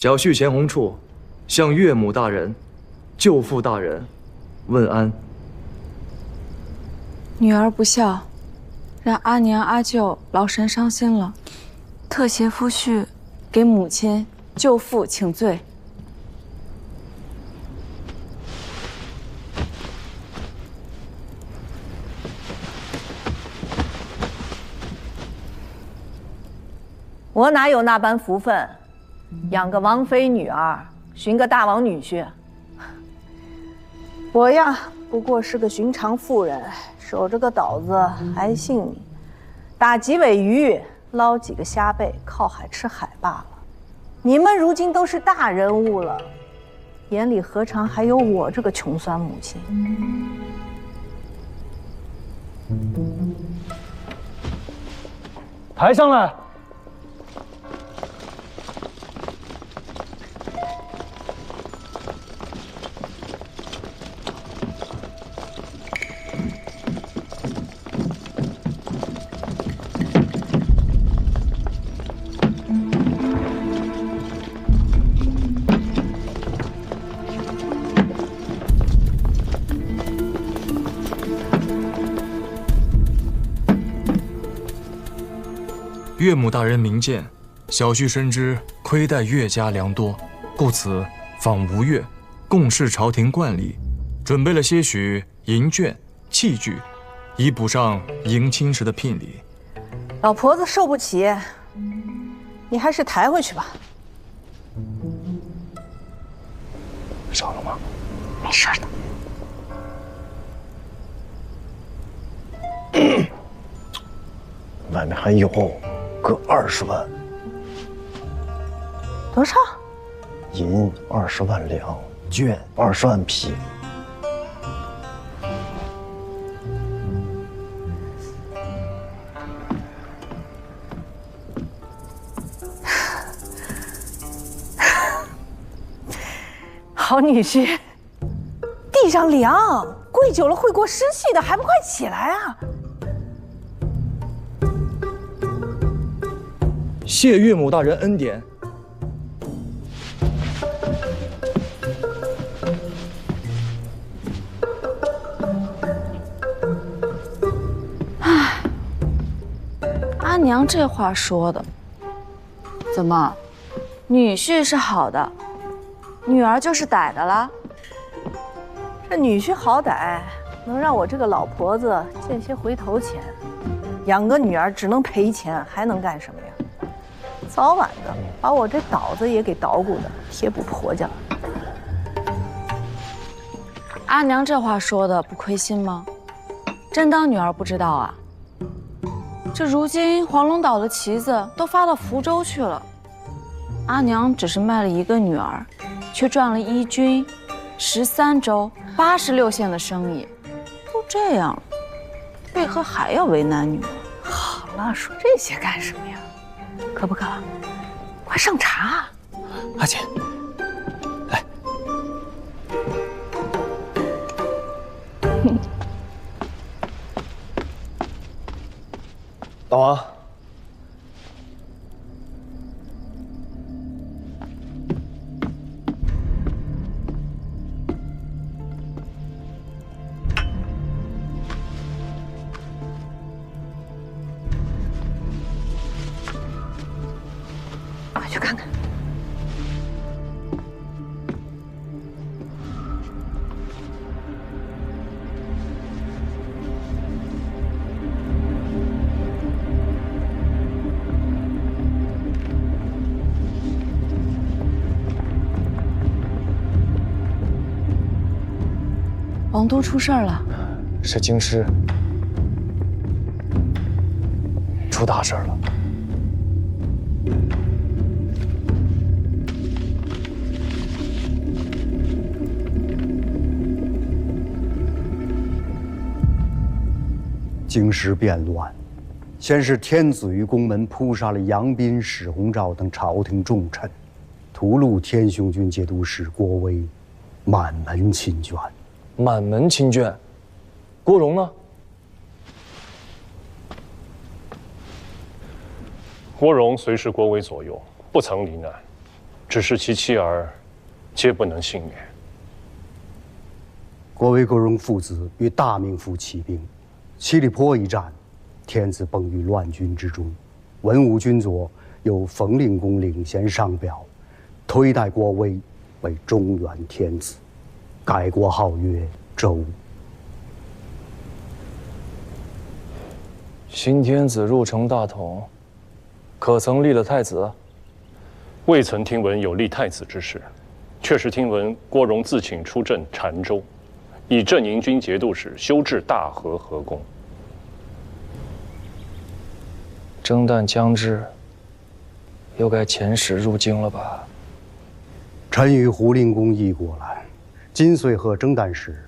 小婿钱弘处向岳母大人、舅父大人问安。女儿不孝，让阿娘阿舅劳神伤心了，特携夫婿给母亲、舅父请罪。我哪有那般福分，养个王妃女儿，寻个大王女婿？我呀，不过是个寻常妇人，守着个岛子还姓你，打几尾鱼，捞几个虾贝，靠海吃海罢了。你们如今都是大人物了，眼里何尝还有我这个穷酸母亲？抬上来。岳母大人明鉴，小婿深知亏待岳家良多，故此访吴越，共事朝廷惯例，准备了些许银券、器具，以补上迎亲时的聘礼。老婆子受不起，你还是抬回去吧。少了吗？没事的。外面还有个20万，多少？银20万两，绢20万匹。好女婿，地上凉，跪久了会过湿气的，还不快起来啊！谢岳母大人恩典。唉，阿娘这话说的，怎么，女婿是好的，女儿就是歹的了？这女婿好歹能让我这个老婆子见些回头钱，养个女儿只能赔钱，还能干什么呀？早晚的把我这岛子也给捣鼓的贴补婆家了。阿娘这话说的不亏心吗？真当女儿不知道啊？这如今黄龙岛的旗子都发到福州去了，阿娘只是卖了一个女儿，却赚了1军、13州、86县的生意，都这样了，为何还要为难女儿？好了，说这些干什么呀？渴不渴？快上茶。阿姐，来。大王，快去看看。王都出事儿了，是京师出大事了。京师变乱，先是天子于宫门扑杀了杨斌、史弘昭等朝廷重臣，屠戮天雄军节度使郭威，满门亲眷。满门亲眷，郭荣呢？郭荣虽是郭威左右，不曾罹难，只是其妻儿，皆不能幸免。郭威、郭荣父子与大名府起兵，七里坡一战，天子崩于乱军之中。文武军佐由冯令公领衔上表，推戴郭威为中原天子，改国号曰周。新天子入城大统，可曾立了太子？未曾听闻有立太子之事，却是听闻郭荣自请出镇澶州，以镇营军节度使修治大和河宫。征旦将至，又该遣使入京了吧？臣与胡令公议过了，今岁贺征旦时，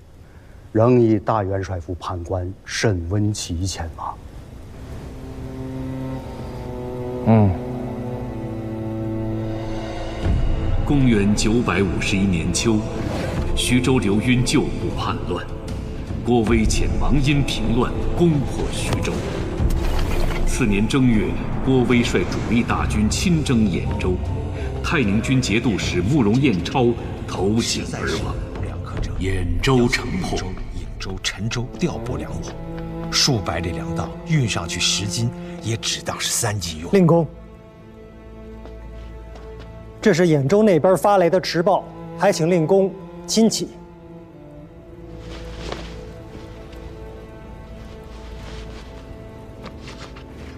仍以大元帅府判官沈温琪前往。公元951年秋，徐州刘赟旧部叛乱，郭威遣王殷平乱，攻破徐州。次年正月，郭威率主力大军亲征兖州，太宁军节度使慕容彦超投井而亡，兖州城破。颍州、陈州调拨粮物，数百里粮道运上去10斤，也只当是3斤用。令公，这是兖州那边发来的迟报，还请令公亲启。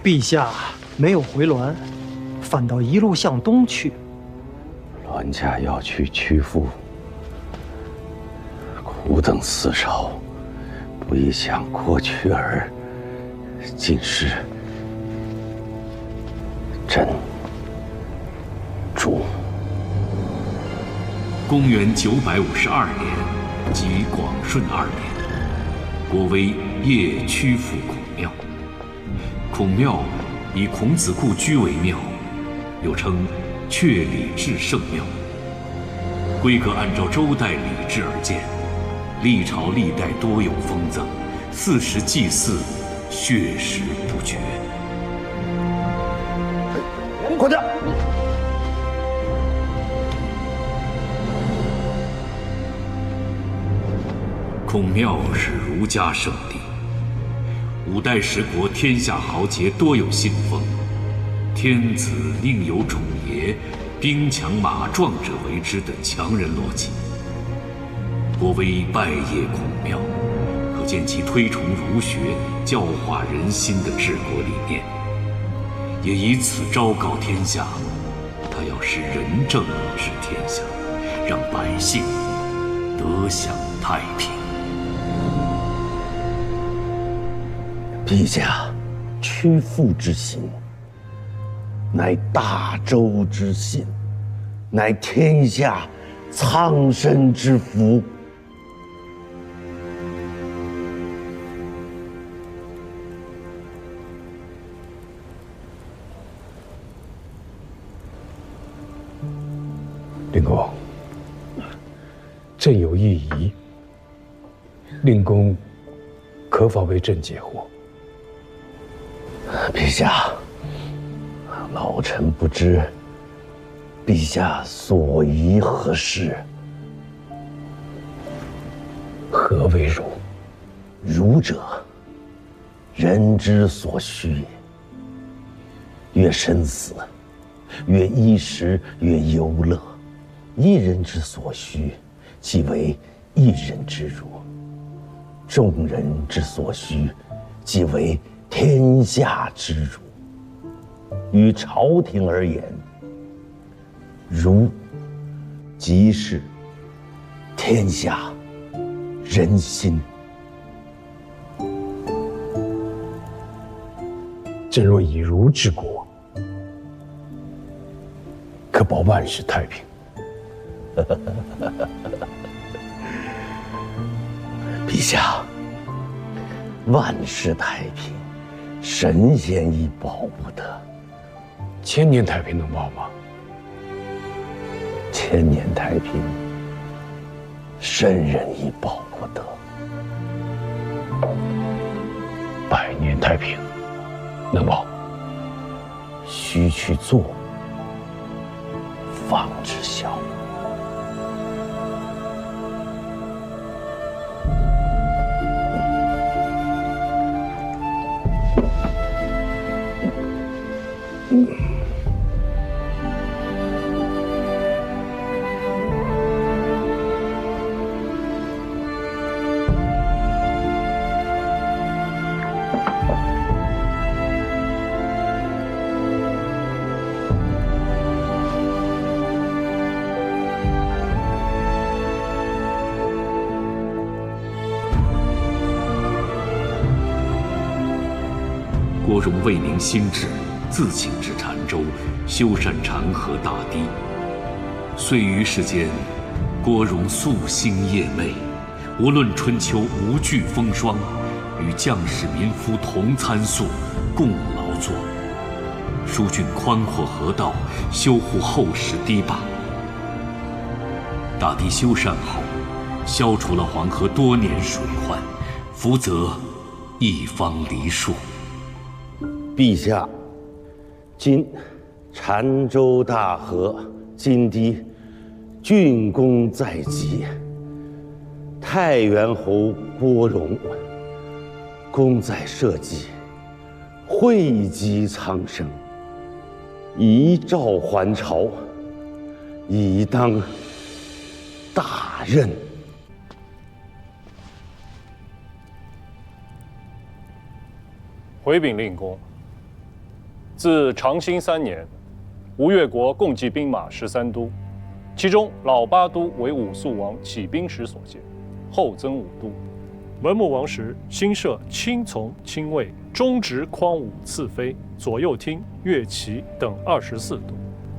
陛下没有回銮，反倒一路向东去。栾家要去曲阜，苦等4朝，不亦想过去而竟是真主。公元952年，即广顺2年，郭威夜曲阜孔庙。孔庙以孔子故居为庙，又称阙里至圣庙。规格按照周代礼制而建，历朝历代多有封赠，40祭祀，血食不绝。快点！孔庙是儒家圣地。五代十国天下豪杰多有信奉，天子宁有宠爷，兵强马壮者为之的强人逻辑。郭威拜谒孔庙，可见其推崇儒学、教化人心的治国理念，也以此昭告天下，他要使仁政治天下，让百姓得享太平。陛下，曲阜之心，乃大周之信，乃天下苍生之福。令公，朕有一疑，令公可否为朕解惑？陛下，老臣不知陛下所疑何事。何为儒？儒者，人之所需也。越生死，越衣食，越忧乐。一人之所需，即为一人之儒；众人之所需，即为天下之儒。于朝廷而言，儒即是天下人心。朕若以儒治国，可保万世太平。陛下，万世太平，神仙亦保不得。千年太平能保吗？千年太平，圣人亦保不得。百年太平能保？须去做，方知晓。郭荣为民兴志，自请至澶州，修缮长河大堤。岁余时间，郭荣夙兴夜寐，无论春秋无惧风霜，与将士民夫同参宿，共劳作，疏浚宽阔河道，修护厚实堤坝。大堤修缮后，消除了黄河多年水患，福泽一方梨树。陛下，今澶州大河金堤竣工在即，太原侯郭荣功在社稷，惠及苍生，遗诏还朝，以当大任。回禀令公，自长兴3年，吴越国共计兵马13都，其中老八都为武肃王起兵时所建，后增5都。文穆王时新设轻从、轻卫、中直匡武次妃、左右厅、乐骑等24都。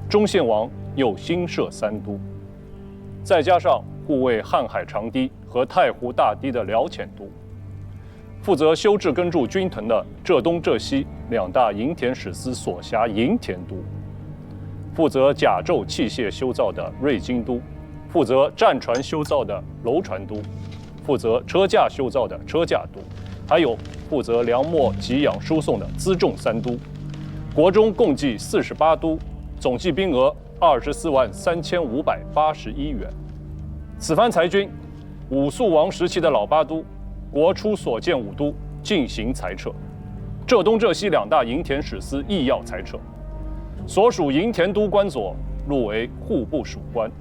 中宪王又新设3都，再加上护卫瀚海长堤和太湖大堤的辽浅都。负责修治耕筑军屯的浙东、浙西2大营田使司所辖营田都，负责甲胄器械修造的瑞金都，负责战船修造的楼船都，负责车架修造的车架都，还有负责粮秣给养输送的辎重3都。国中共计48都，总计兵额24万3581元。此番裁军，武肃王时期的老八都，国初所建5都进行裁撤，浙东、浙西2大营田使司亦要裁撤。所属营田都官佐入为户部属官，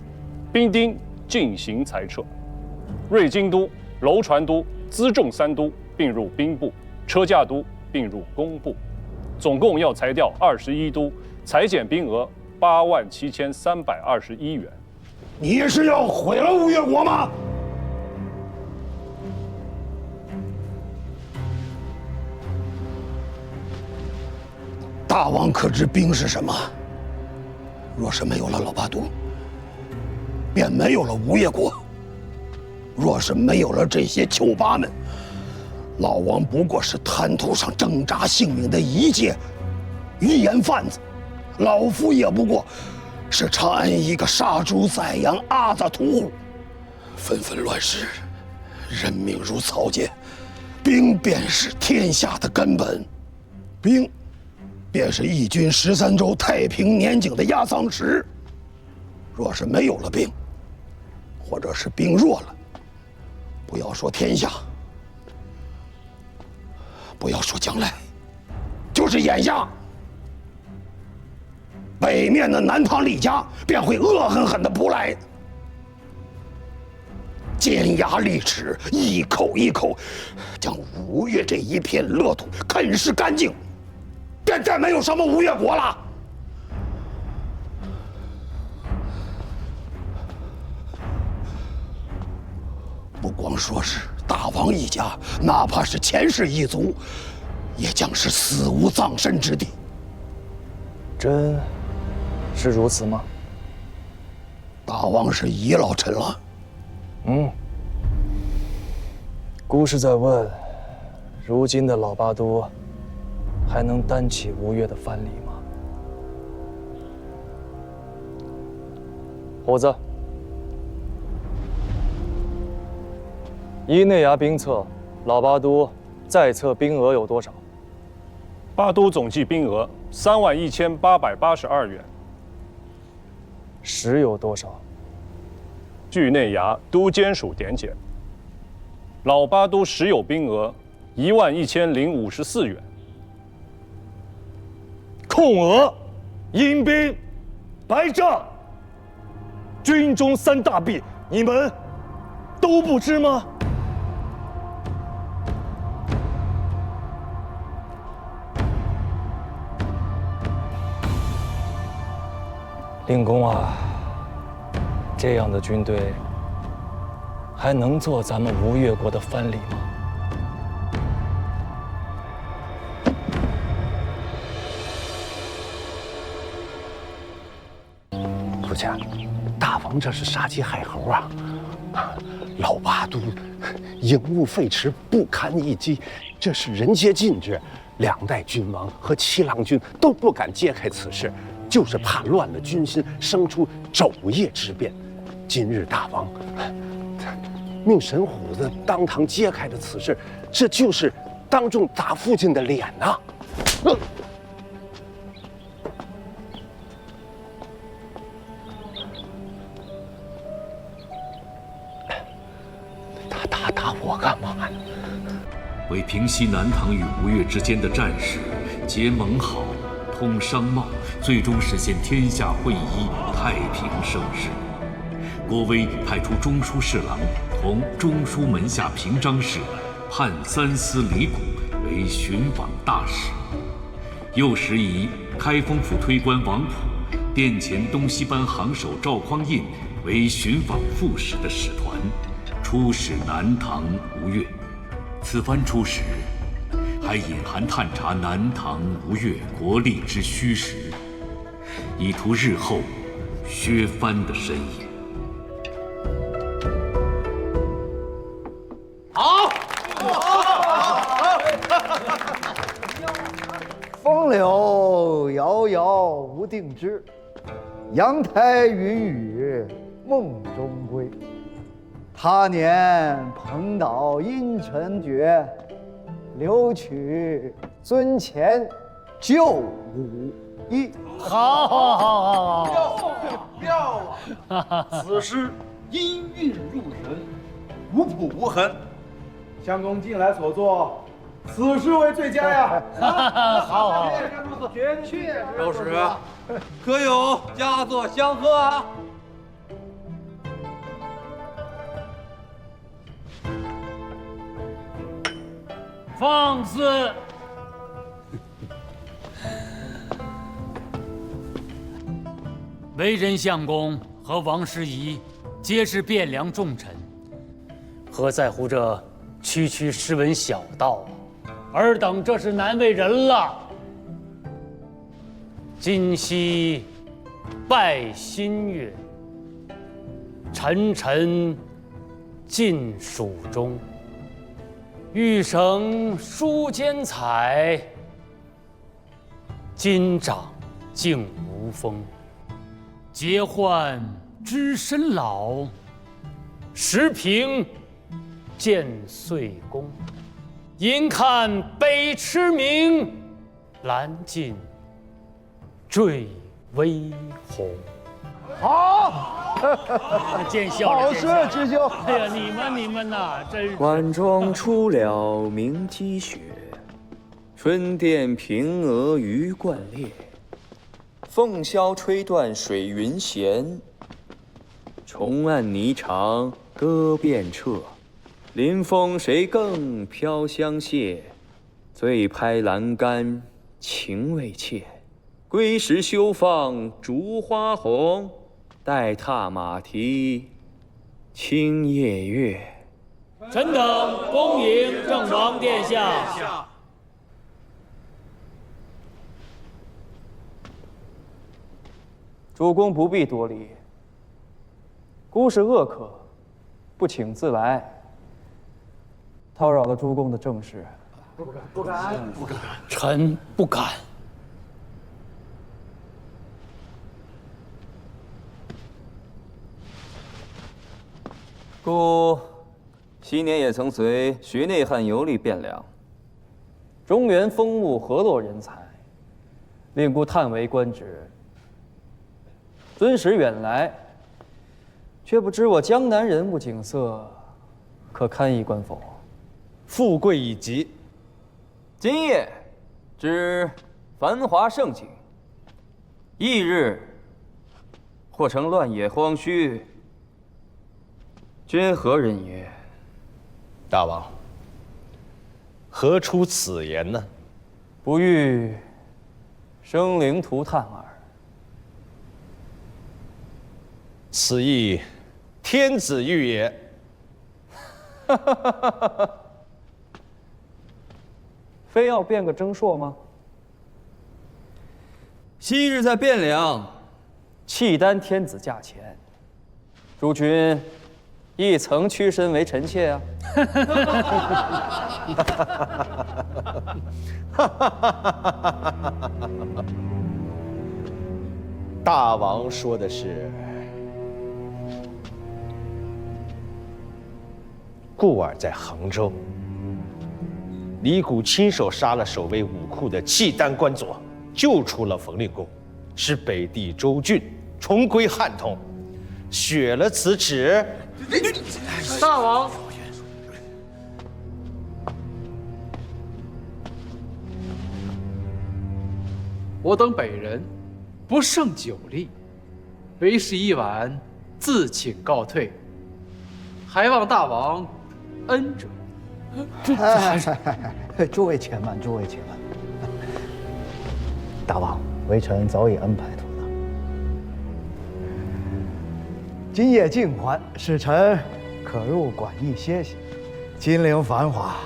兵丁进行裁撤。瑞金都、楼船都、辎重3都并入兵部，车架都并入工部，总共要裁掉21都，裁减兵额8万7321元。你是要毁了吴越国吗？大王可知兵是什么？若是没有了老八都，便没有了吴越国；若是没有了这些囚拔们，老王不过是滩涂上挣扎性命的一介鱼盐贩子，老夫也不过是长安一个杀猪宰羊阿杂屠户。纷纷乱世，人命如草芥，兵便是天下的根本，兵便是一军13州太平年景的压舱石。若是没有了兵，或者是兵弱了，不要说天下，不要说将来，就是眼下，北面的南唐李家便会恶狠狠地扑来，尖牙利齿，一口一口将吴越这一片乐土啃食干净，便再没有什么吴越国了。不光说是大王一家，哪怕是前世一族，也将是死无葬身之地。真是如此吗？大王是遗老臣了。孤是在问，如今的老八都还能担起吴越的藩篱吗？虎子，依内衙兵册，老八都在册兵额有多少？八都总计兵额3万1882元。实有多少？据内衙都监署点检，老八都实有兵额11054元。空额、阴兵、白账，军中3大弊，你们都不知吗？令公啊，这样的军队还能做咱们吴越国的藩篱吗？夫家，大王这是杀鸡害猴啊！老八都营务废弛，不堪一击，这是人皆禁止。2代君王和七郎君都不敢揭开此事，就是怕乱了军心，生出昼夜之变。今日大王命神虎子当堂揭开了此事，这就是当众打父亲的脸呐！他打我干嘛呀？为平息南唐与吴越之间的战事，结盟好，通商贸，最终实现天下会一，太平盛世。郭威派出中书侍郎同中书门下平章事判三司李谷为巡访大使，又使以开封府推官王溥、殿前东西班行首赵匡胤为巡访副使的使团，出使南唐吴越。此番出使，还隐含探查南唐吴越国力之虚实，以图日后削藩的身影。好，风柳遥遥无定枝，阳台云雨梦中归。他年蓬岛阴沉绝，留取尊前旧武艺。好，妙啊！此诗音韵入神，无谱无痕。相公近来所作，此诗为最佳呀！好，绝确。周使，可有佳作相贺啊？放肆！为人相公和王师仪皆是汴梁重臣，何在乎这区诗文小道？尔等这是难为人了。今夕拜新月，沉沉尽蜀中。玉绳书间采，今长竟无风。结患知身老，时平见岁功。因看北驰名，兰尽坠微红。好，见笑了，好事，师兄。哎呀，你们呐，真是。晚妆出了明积雪，春殿平娥鱼贯列。凤箫吹断水云闲，重按霓裳歌遍彻。临风谁更飘香榭？醉拍栏杆情未切。归时休放烛花红，待踏马蹄清夜月。臣等恭迎郑王殿下。主公不必多礼，孤是恶客，不请自来，叨扰了诸公的正事。不敢。臣不敢。故昔年也曾随徐内汉游历汴梁，中原风物何落人才，令孤叹为官职。敦实远来，却不知我江南人物景色，可堪一观否？富贵已极。今夜之繁华盛景，翌日或成乱野荒墟，君何人也？大王，何出此言呢？不欲生灵涂炭耳。此亦天子谕也。非要变个征硕吗？昔日在汴梁，契丹天子驾前，诸君亦曾屈身为臣妾啊。大王说的是，故儿在衡州，李谷亲手杀了守卫武库的契丹官佐，救出了冯令公，使北地州郡重归汉统，雪了此耻。大王，我等北人不胜酒力，为时已晚，自请告退，还望大王恩准。诸位且慢，诸位且慢。大王，微臣早已安排妥当。今夜静缓，使臣可入馆驿歇息。金陵繁华，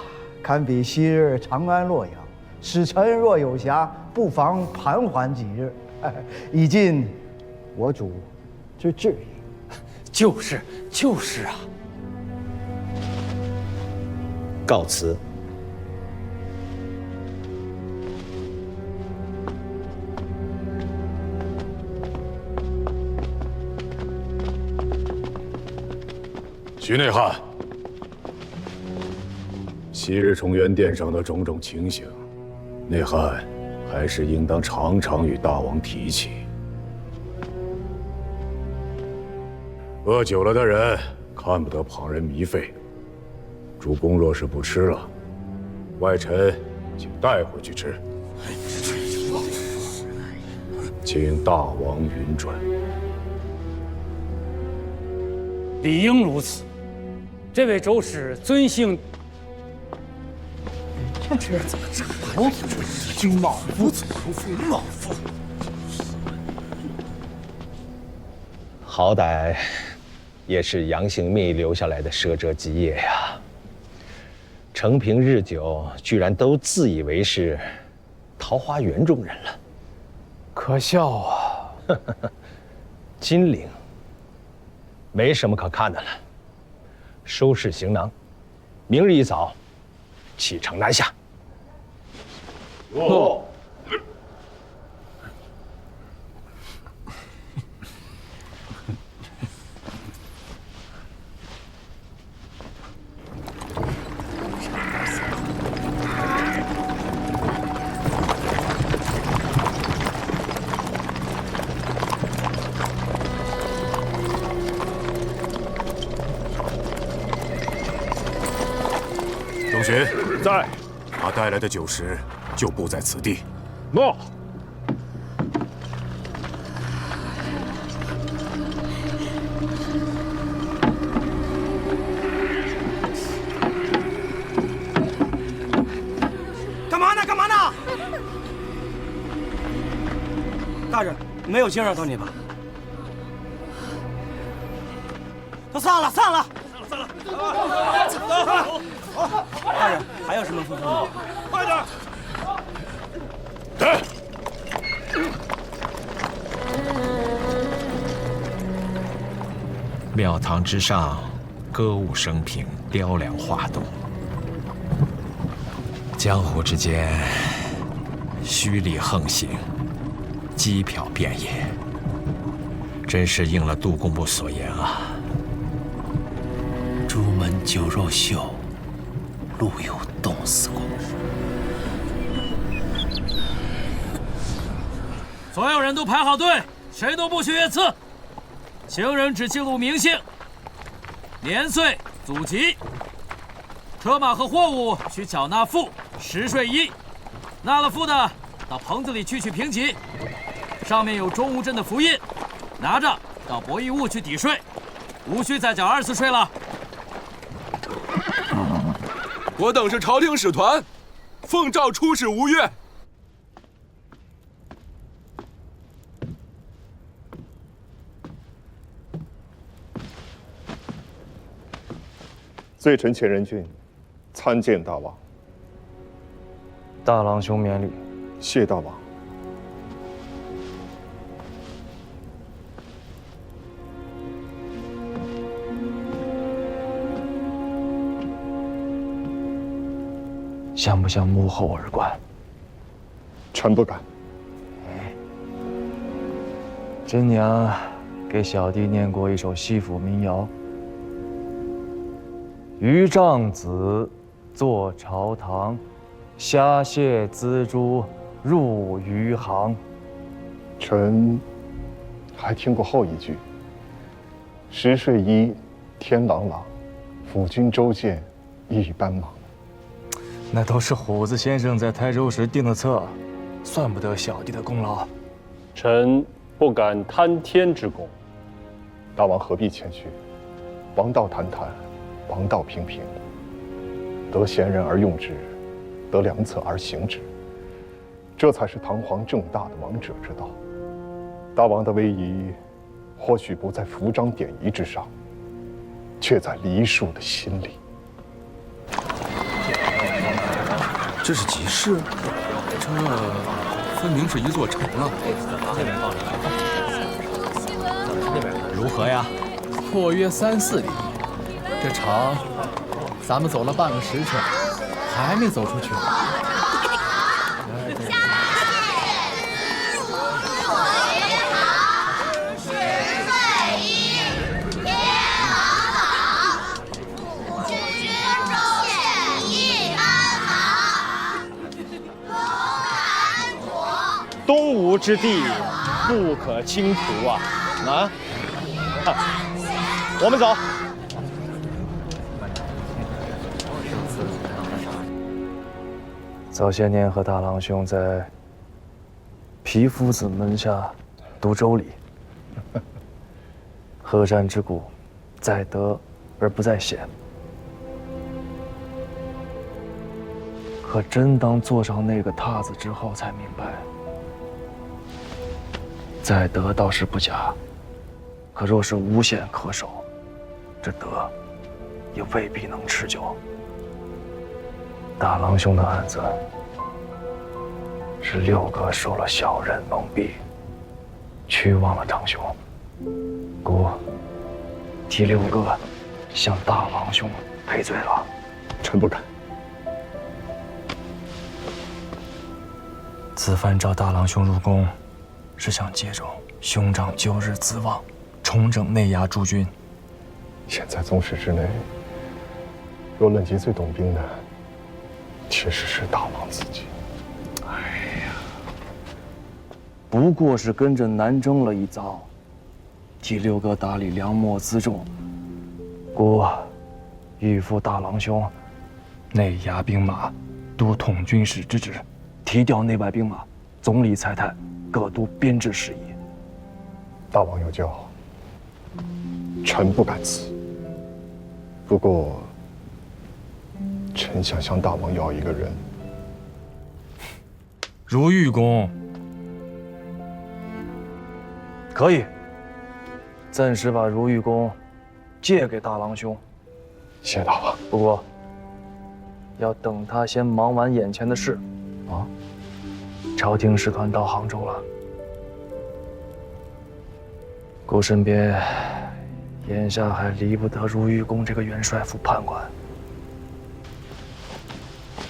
堪比昔日长安洛阳。使臣若有暇，不妨盘桓几日，以尽我主之志意。就是啊。告辞。徐内翰，昔日崇元殿上的种种情形，内翰还是应当常常与大王提起。饿久了的人看不得旁人糜费，主公若是不吃了，外臣请带回去吃。请大王允准。理应如此。这位周使尊姓？这怎么这么君莽夫子，莽夫！好歹也是杨行密留下来的奢折基业呀。承平日久，居然都自以为是桃花源中人了，可笑啊！金陵没什么可看的了，收拾行囊，明日一早启程南下。哦。董巡在，他带来的酒食就布在此地。诺。干嘛呢？干嘛呢？大人，没有惊扰到你吧？都散了，散了。大人，还有什么吩咐吗？快点！来。庙堂之上，歌舞升平，雕梁画栋；江湖之间，虚礼横行，机缥遍野。真是应了杜工部所言啊！朱门酒肉臭，路有冻死骨。所有人都排好队，谁都不许越次。请人只记录名姓、年岁、祖籍。车马和货物需缴纳赋10税1，纳了赋的到棚子里去取评级，上面有中吴镇的符印，拿着到博弈物去抵税，无需再缴24税了。我等是朝廷使团，奉诏出使吴越。罪臣钱仁俊参见大王。大郎兄免礼。谢大王。像不像幕后耳官？臣不敢。真娘给小弟念过一首西府民谣：渔丈子坐朝堂，虾蟹锱铢入渔行。臣还听过后一句：10税1，天朗朗，辅君周见一般忙。那都是虎子先生在台州时定的策，算不得小弟的功劳。臣不敢贪天之功。大王何必谦虚？王道谈谈，王道平平。得贤人而用之，得良策而行之，这才是堂皇正大的王者之道。大王的威仪，或许不在服装典仪之上，却在梨树的心里。这是集市，这分明是一座城啊！如何呀？阔约3、4里，这城咱们走了半个时辰，还没走出去。东吴之地，不可轻图啊！我们走。早些年和大郎兄在皮夫子门下读周礼，河山之谷，在德而不在险。可真当坐上那个榻子之后，才明白。在德倒是不假，可若是无险可守，这德也未必能持久。大郎兄的案子是6哥受了小人蒙蔽，屈枉了长兄，故替6哥向大郎兄赔罪了。臣不敢。此番召大郎兄入宫，是想借着兄长旧日资望，重整内衙诸军。现在宗室之内，若论及最懂兵的，确实是大王自己。不过是跟着南征了一遭，替6哥打理粮秣辎重，故欲复大郎兄内衙兵马督统军使之职，提调内外兵马，总理裁探各督编制事宜。大王有教，臣不敢辞。不过，臣想向大王要一个人。如玉公。可以，暂时把如玉宫借给大郎兄。谢大王。不过，要等他先忙完眼前的事。啊，朝廷使团到杭州了，故身边眼下还离不得如玉宫这个元帅府判官。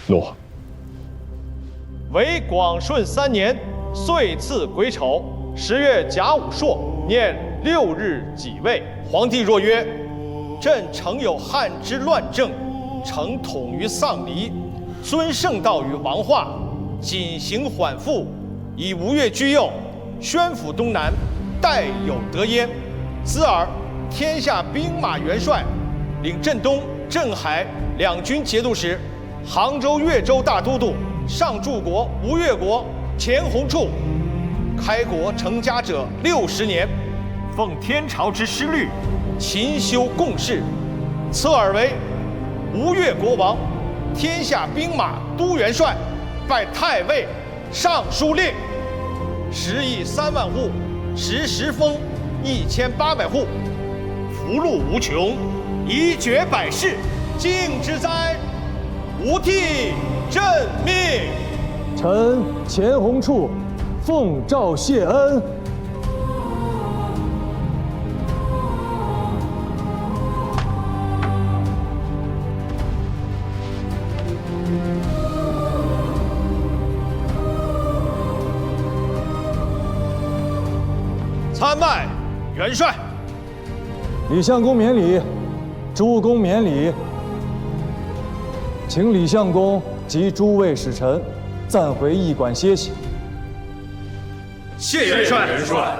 诺。为广顺3年，岁次癸丑10月甲午朔，念6日己未。皇帝若曰：朕诚有汉之乱政，诚统于丧离，尊圣道于王化，谨行缓复，以吴越居右，宣抚东南，代有得焉。兹尔天下兵马元帅，领镇东、镇海两军节度使，杭州、越州大都督，上柱国、吴越国前弘处。开国成家者60年，奉天朝之师律，勤修贡事，册尔为吴越国王，天下兵马都元帅，拜太尉、尚书令。食邑3万户，食封1800户，福禄无穷，宜绝百世，敬之哉！吾替朕命。臣钱弘处奉诏谢恩。参拜元帅。李相公免礼，诸公免礼。请李相公及诸位使臣暂回驿馆歇息。谢元帅。元帅。